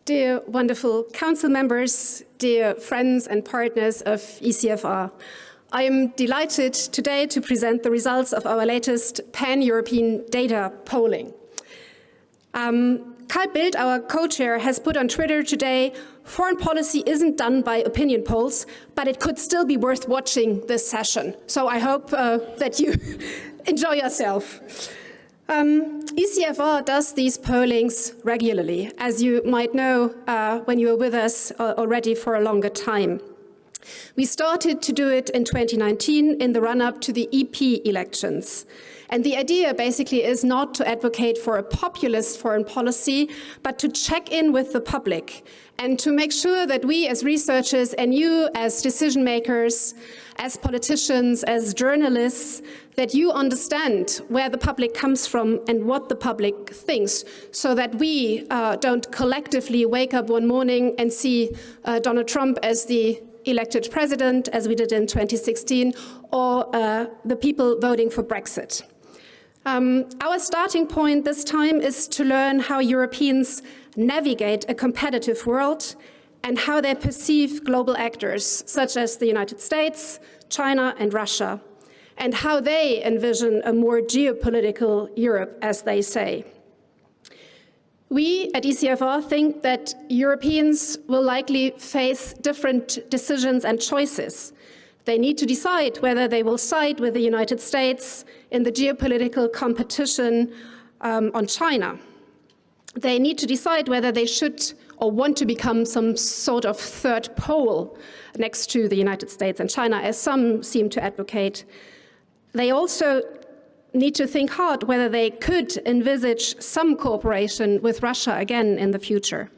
Dear wonderful council members, dear friends and partners of ECFR, I am delighted today to present the results of our latest pan-European data polling. Carl Bildt, our co-chair, has put on Twitter today, foreign policy isn't done by opinion polls, but it could still be worth watching this session. So I hope that you enjoy yourself. ECFR does these pollings regularly, as you might know when you were with us already for a longer time. We started to do it in 2019 in the run-up to the EP elections. And the idea basically is not to advocate for a populist foreign policy, but to check in with the public and to make sure that we as researchers and you as decision makers, as politicians, as journalists, that you understand where the public comes from and what the public thinks, so that we don't collectively wake up one morning and see Donald Trump as the elected president, as we did in 2016, or the people voting for Brexit. Our starting point this time is to learn how Europeans navigate a competitive world and how they perceive global actors, such as the United States, China, and Russia, and how they envision a more geopolitical Europe, as they say. We at ECFR think that Europeans will likely face different decisions and choices. They need to decide whether they will side with the United States in the geopolitical competition on China. They need to decide whether they should or want to become some sort of third pole next to the United States and China, as some seem to advocate. They also need to think hard whether they could envisage some cooperation with Russia again in the future.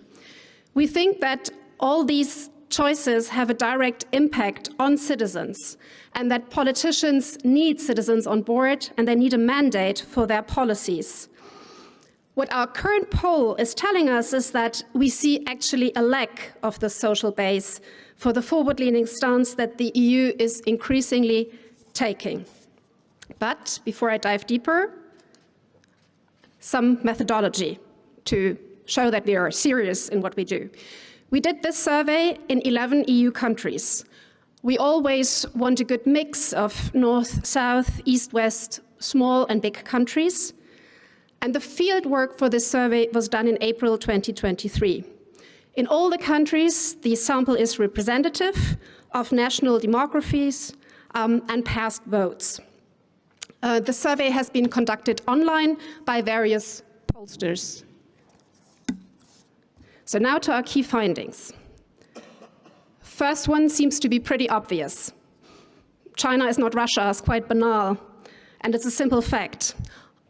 We think that all these choices have a direct impact on citizens, and that politicians need citizens on board and they need a mandate for their policies. What our current poll is telling us is that we see actually a lack of the social base for the forward-leaning stance that the EU is increasingly taking. But before I dive deeper, some methodology to show that we are serious in what we do. We did this survey in 11 EU countries. We always want a good mix of north, south, east, west, small and big countries. And the field work for this survey was done in April 2023. In all the countries, the sample is representative of national demographies and past votes. The survey has been conducted online by various pollsters. So now to our key findings. First one seems to be pretty obvious. China is not Russia, it's quite banal, and it's a simple fact.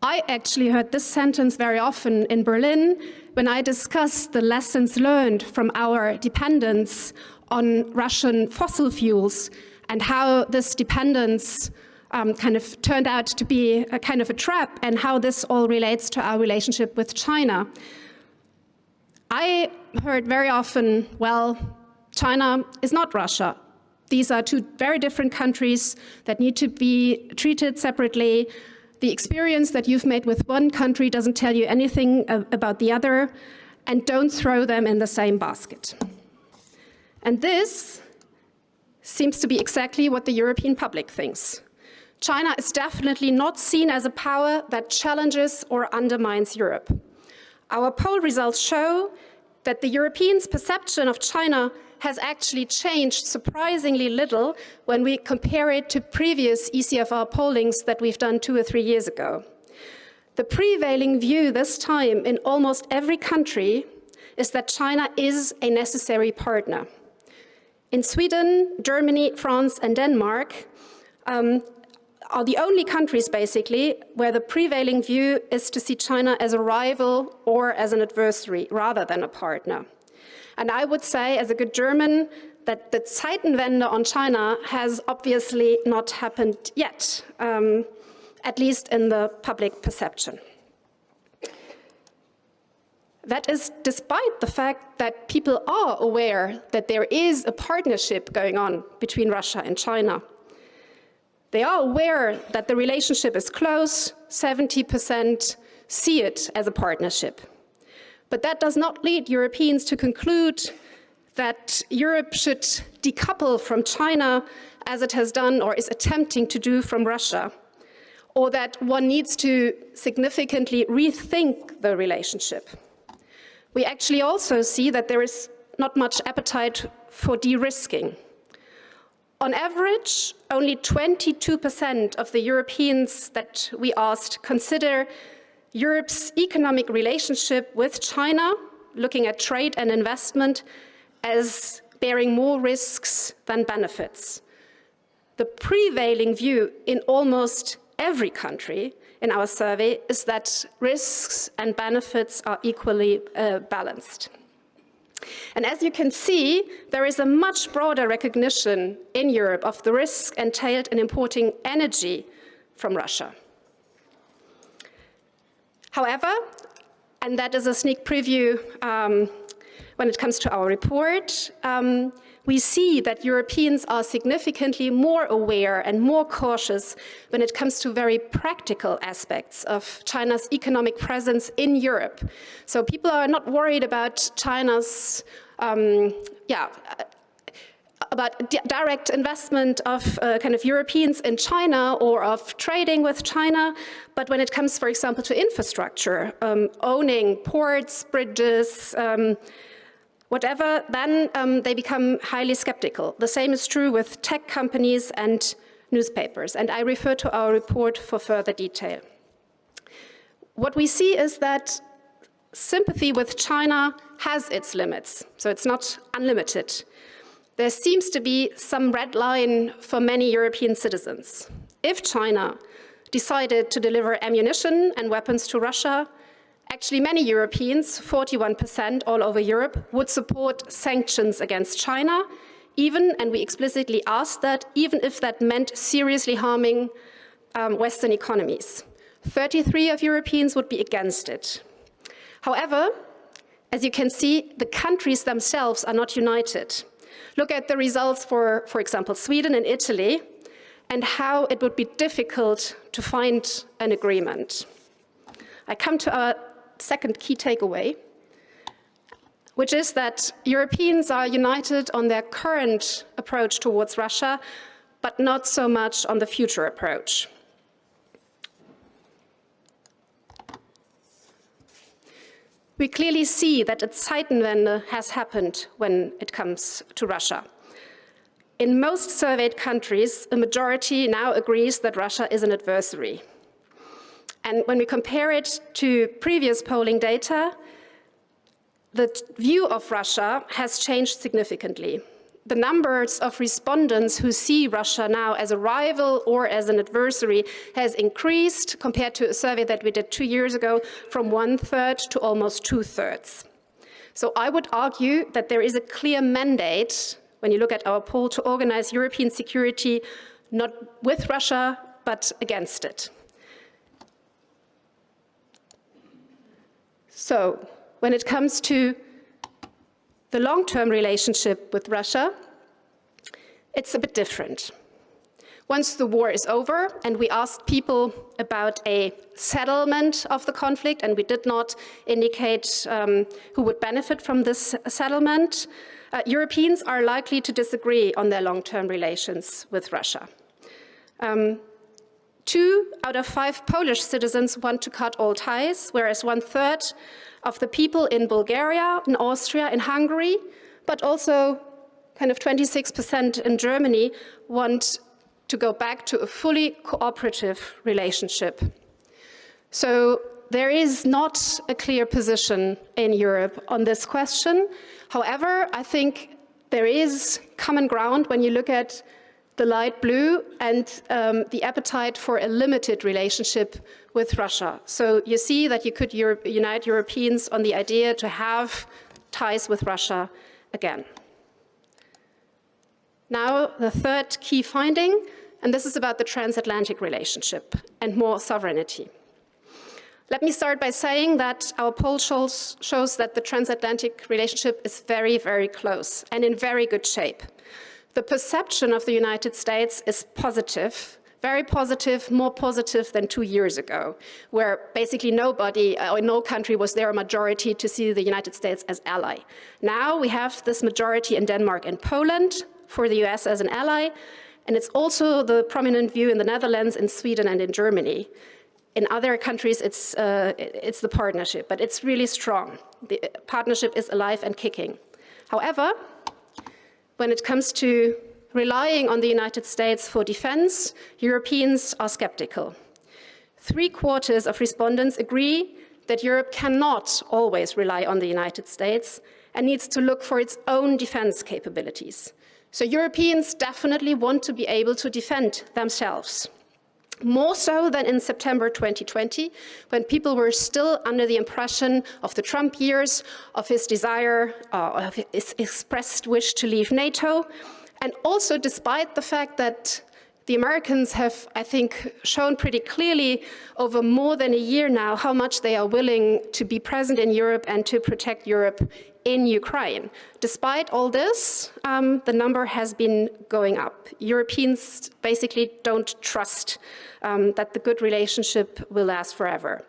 I actually heard this sentence very often in Berlin when I discussed the lessons learned from our dependence on Russian fossil fuels and how this dependence kind of turned out to be a kind of a trap, and how this all relates to our relationship with China. I heard very often, well, China is not Russia. These are two very different countries that need to be treated separately. The experience that you've made with one country doesn't tell you anything about the other, and don't throw them in the same basket. And this seems to be exactly what the European public thinks. China is definitely not seen as a power that challenges or undermines Europe. Our poll results show that the Europeans' perception of China has actually changed surprisingly little when we compare it to previous ECFR pollings that we've done 2 or 3 years ago. The prevailing view this time in almost every country is that China is a necessary partner. In Sweden, Germany, France, and Denmark are the only countries, basically, where the prevailing view is to see China as a rival or as an adversary, rather than a partner. And I would say, as a good German, that the Zeitenwende on China has obviously not happened yet, at least in the public perception. That is despite the fact that people are aware that there is a partnership going on between Russia and China. They are aware that the relationship is close. 70% see it as a partnership. But that does not lead Europeans to conclude that Europe should decouple from China as it has done or is attempting to do from Russia, or that one needs to significantly rethink the relationship. We actually also see that there is not much appetite for de-risking. On average, only 22% of the Europeans that we asked consider Europe's economic relationship with China, looking at trade and investment, as bearing more risks than benefits. The prevailing view in almost every country in our survey is that risks and benefits are equally balanced. And as you can see, there is a much broader recognition in Europe of the risk entailed in importing energy from Russia. However, and that is a sneak preview when it comes to our report, we see that Europeans are significantly more aware and more cautious when it comes to very practical aspects of China's economic presence in Europe. So people are not worried about China's, about direct investment of kind of Europeans in China or of trading with China, but when it comes, for example, to infrastructure, owning ports, bridges, whatever, then they become highly skeptical. The same is true with tech companies and newspapers, and I refer to our report for further detail. What we see is that sympathy with China has its limits, so it's not unlimited. There seems to be some red line for many European citizens. If China decided to deliver ammunition and weapons to Russia, actually many Europeans, 41% all over Europe, would support sanctions against China, even, and we explicitly asked that, even if that meant seriously harming Western economies. 33% of Europeans would be against it. However, as you can see, the countries themselves are not united. Look at the results for example, Sweden and Italy, and how it would be difficult to find an agreement. I come to our second key takeaway, which is that Europeans are united on their current approach towards Russia, but not so much on the future approach. We clearly see that a Zeitenwende has happened when it comes to Russia. In most surveyed countries, a majority now agrees that Russia is an adversary. And when we compare it to previous polling data, the view of Russia has changed significantly. The numbers of respondents who see Russia now as a rival or as an adversary has increased compared to a survey that we did 2 years ago from 1/3 to almost 2/3. So I would argue that there is a clear mandate, when you look at our poll, to organize European security not with Russia, but against it. So when it comes to the long-term relationship with Russia, it's a bit different. Once the war is over, and we asked people about a settlement of the conflict, and we did not indicate who would benefit from this settlement, Europeans are likely to disagree on their long-term relations with Russia. 2 out of 5 Polish citizens want to cut all ties, whereas 1/3 of the people in Bulgaria, in Austria, in Hungary, but also kind of 26% in Germany want to go back to a fully cooperative relationship. So there is not a clear position in Europe on this question. However, I think there is common ground when you look at the light blue and the appetite for a limited relationship with Russia. So you see that you could unite Europeans on the idea to have ties with Russia again. Now, the third key finding, and this is about the transatlantic relationship and more sovereignty. Let me start by saying that our poll shows that the transatlantic relationship is very, very close and in very good shape. The perception of the United States is positive Very positive, more positive than 2 years ago, where basically nobody or no country was there a majority to see the United States as ally. Now we have this majority in Denmark and Poland for the US as an ally, and it's also the prominent view in the Netherlands, in Sweden, and in Germany. In other countries, it's the partnership, but it's really strong. The partnership is alive and kicking. However, when it comes to relying on the United States for defense, Europeans are skeptical. 3/4 of respondents agree that Europe cannot always rely on the United States and needs to look for its own defense capabilities. So Europeans definitely want to be able to defend themselves. More so than in September 2020, when people were still under the impression of the Trump years, of his desire, of his expressed wish to leave NATO, and also despite the fact that the Americans have, I think, shown pretty clearly over more than a year now how much they are willing to be present in Europe and to protect Europe in Ukraine. Despite all this, the number has been going up. Europeans basically don't trust that the good relationship will last forever.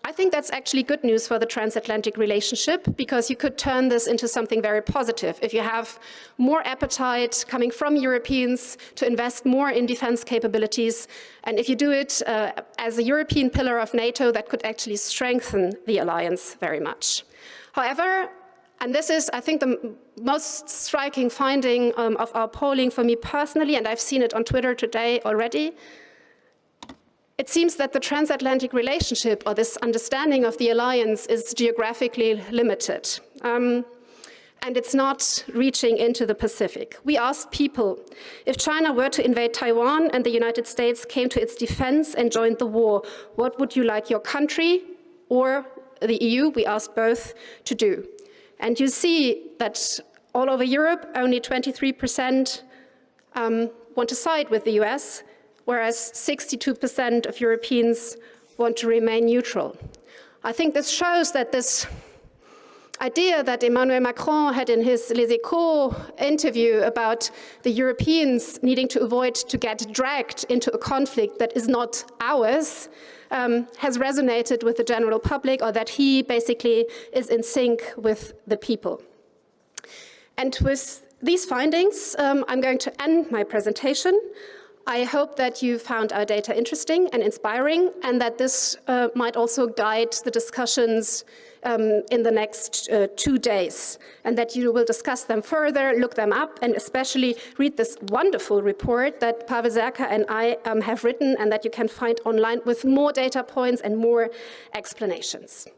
I think that's actually good news for the transatlantic relationship, because you could turn this into something very positive. If you have more appetite coming from Europeans to invest more in defense capabilities, and if you do it as a European pillar of NATO, that could actually strengthen the alliance very much. However, and this is, I think, the most striking finding of our polling for me personally, and I've seen it on Twitter today already, it seems that the transatlantic relationship, or this understanding of the alliance, is geographically limited. And it's not reaching into the Pacific. We asked people, if China were to invade Taiwan and the United States came to its defense and joined the war, what would you like your country or the EU, we asked both, to do? And you see that all over Europe, only 23% want to side with the US, whereas 62% of Europeans want to remain neutral. I think this shows that this idea that Emmanuel Macron had in his Les Echos interview about the Europeans needing to avoid to get dragged into a conflict that is not ours has resonated with the general public, or that he basically is in sync with the people. And with these findings, I'm going to end my presentation. I hope that you found our data interesting and inspiring, and that this might also guide the discussions in the next 2 days, and that you will discuss them further, look them up, and especially read this wonderful report that Pavel Zerka and I have written, and that you can find online with more data points and more explanations.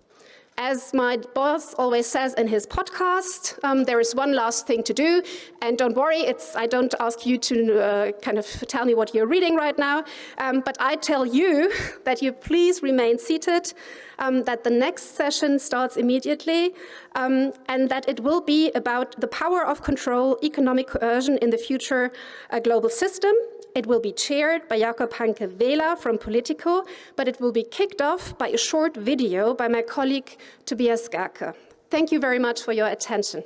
As my boss always says in his podcast, there is one last thing to do, and don't worry, I don't ask you to kind of tell me what you're reading right now, but I tell you that you please remain seated, that the next session starts immediately, and that it will be about the power of control, economic coercion in the future global system. It will be chaired by Jakob Hanke-Wehler from Politico, but it will be kicked off by a short video by my colleague Tobias Gerke. Thank you very much for your attention.